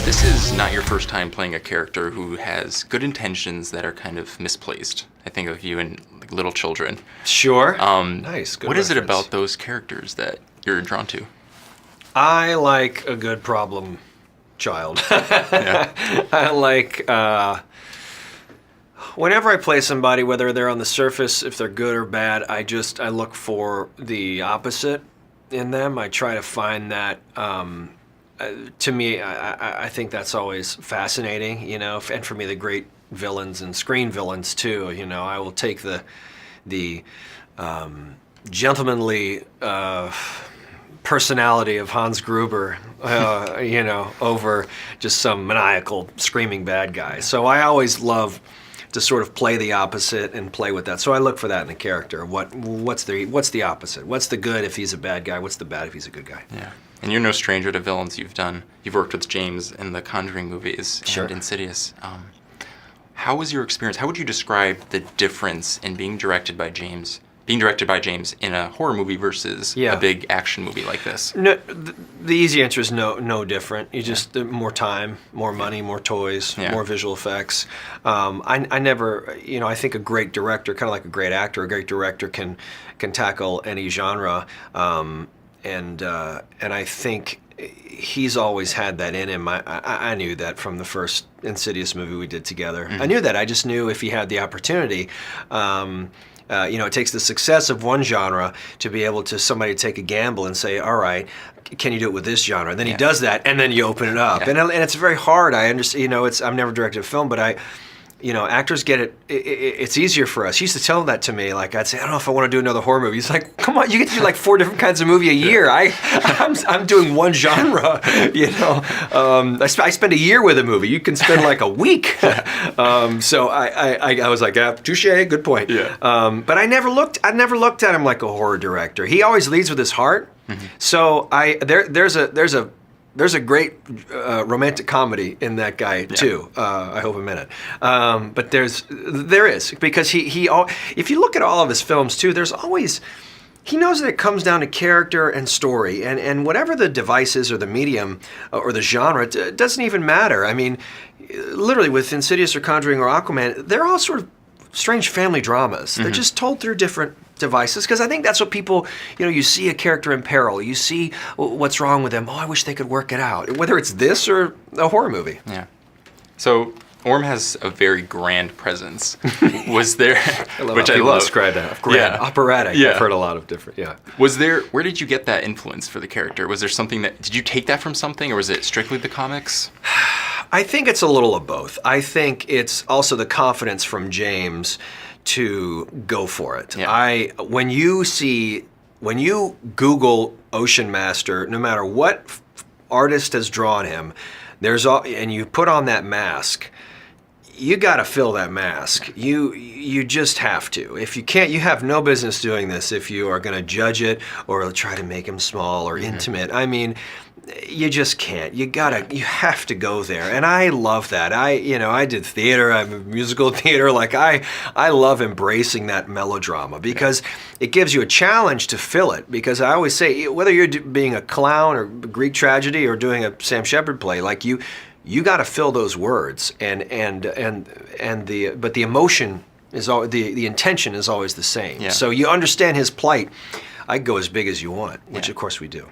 This is not your first time playing a character who has good intentions that are kind of misplaced. I think of you in like, Little Children. Sure. Nice. Good What is it reference. about those characters that you're drawn to? I like a good problem child. Yeah. I like whenever I play somebody, whether they're on the surface, if they're good or bad, I look for the opposite in them. I try to find that. To me, I think that's always fascinating, you know, and for me, the great villains and screen villains too. You know, I will take the gentlemanly personality of Hans Gruber, you know, over just some maniacal screaming bad guy. So I always love to sort of play the opposite and play with that. So I look for that in a character. What's the opposite? What's the good if he's a bad guy? What's the bad if he's a good guy? Yeah. And you're no stranger to villains. You've worked with James in the Conjuring movies Sure. and Insidious. How was your experience? How would you describe the difference in being directed by James in a horror movie versus a big action movie like this? No, the easy answer is no different. You just more time, more money, more toys, more visual effects. I never, you know, I think a great director, kind of like a great actor, a great director can tackle any genre, and I think he's always had that in him. I knew that from the first Insidious movie we did together. I knew that. I just knew if he had the opportunity. You know, it takes the success of one genre to be able to somebody take a gamble and say, all right, can you do it with this genre? And then he does that, and then you open it up. And it's very hard. I understand, you know, I've never directed a film, but you know, actors get it. It's easier for us. He used to tell that to me. Like I'd say, I don't know if I want to do another horror movie. He's like, come on, you get to do like 4 different kinds of movie a year. I'm doing one genre. You know, I spend a year with a movie. You can spend like a week. So I was like, touche, good point. Yeah. But I never looked at him like a horror director. He always leads with his heart. So there's a great romantic comedy in that guy too. I hope I'm in it. But there is because he if you look at all of his films too, there's always he knows that it comes down to character and story, and whatever the device is or the medium or the genre, it doesn't even matter. I mean, literally with Insidious or Conjuring or Aquaman, they're all sort of strange family dramas. They're just told through different devices, because I think that's what people, you know, you see a character in peril, you see what's wrong with them. Oh, I wish they could work it out. Whether it's this or a horror movie. Yeah. So Orm has a very grand presence. Was there, which I love, describe that. Grand, operatic. Yeah. I've heard a lot of different. Yeah. Was there? Where did you get that influence for the character? Was there something that did you take that from something, or was it strictly the comics? I think it's a little of both. I think it's also the confidence from James to go for it. Yeah. When you Google Ocean Master, no matter what artist has drawn him, and you put on that mask, you got to fill that mask. You just have to. If you can't, you have no business doing this if you are going to judge it or try to make him small or intimate. I mean, you just can't. You have to go there. And I love that. I did theater, I'm musical theater. Like I love embracing that melodrama because it gives you a challenge to fill it. Because I always say, whether you're being a clown or Greek tragedy or doing a Sam Shepard play, like you got to fill those words. But the emotion is always, the intention is always the same. Yeah. So you understand his plight. I go as big as you want, which of course we do.